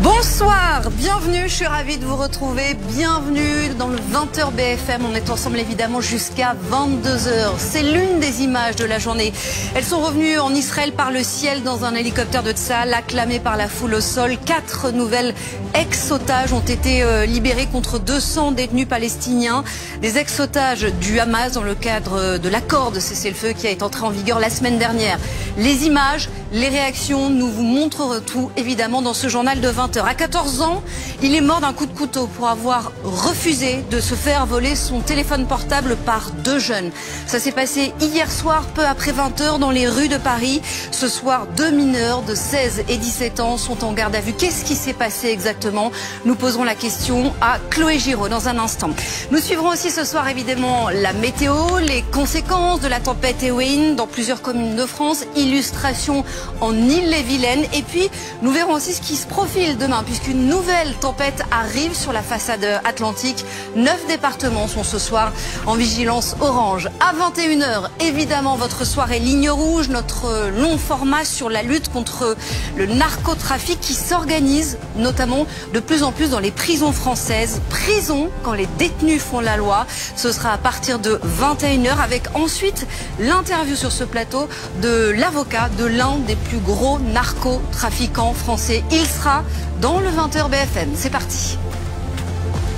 Bonsoir, bienvenue, je suis ravie de vous retrouver, bienvenue dans le 20h BFM, on est ensemble évidemment jusqu'à 22h, c'est l'une des images de la journée. Elles sont revenues en Israël par le ciel dans un hélicoptère de Tsahal, acclamé par la foule au sol. 4 nouvelles ex-otages ont été libérés contre 200 détenus palestiniens, des ex-otages du Hamas dans le cadre de l'accord de cessez-le-feu qui a été entré en vigueur la semaine dernière. Les images, les réactions, nous vous montrerons tout évidemment dans ce journal de 20h. À 14 ans, il est mort d'un coup de couteau pour avoir refusé de se faire voler son téléphone portable par 2 jeunes. Ça s'est passé hier soir, peu après 20h, dans les rues de Paris. Ce soir, 2 mineurs de 16 et 17 ans sont en garde à vue. Qu'est-ce qui s'est passé exactement? Nous poserons la question à Chloé Giraud dans un instant. Nous suivrons aussi ce soir évidemment la météo, les conséquences de la tempête Eowyn dans plusieurs communes de France, illustration en Ille-et-Vilaine. Et puis, nous verrons aussi ce qui se profile demain, puisqu'une nouvelle tempête arrive sur la façade atlantique. 9 départements sont ce soir en vigilance orange. À 21h, évidemment, votre soirée Ligne Rouge, notre long format sur la lutte contre le narcotrafic qui s'organise, notamment de plus en plus dans les prisons françaises. Prison quand les détenus font la loi. Ce sera à partir de 21h, avec ensuite l'interview sur ce plateau de l'avocat de l'un des plus gros narcotrafiquants français. Il sera dans le 20h BFM. C'est parti.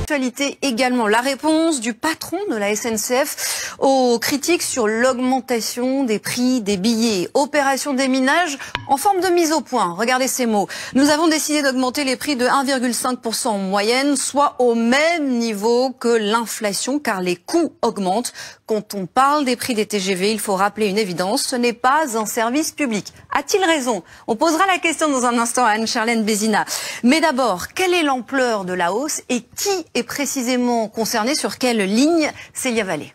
Actualité également, la réponse du patron de la SNCF aux critiques sur l'augmentation des prix des billets. Opération déminage en forme de mise au point. Regardez ces mots. Nous avons décidé d'augmenter les prix de 1,5% en moyenne, soit au même niveau que l'inflation, car les coûts augmentent. Quand on parle des prix des TGV, il faut rappeler une évidence, ce n'est pas un service public. A-t-il raison? On posera la question dans un instant à Anne-Charlène Bézina. Mais d'abord, quelle est l'ampleur de la hausse et qui est précisément concerné, sur quelle ligne? Célia Vallée.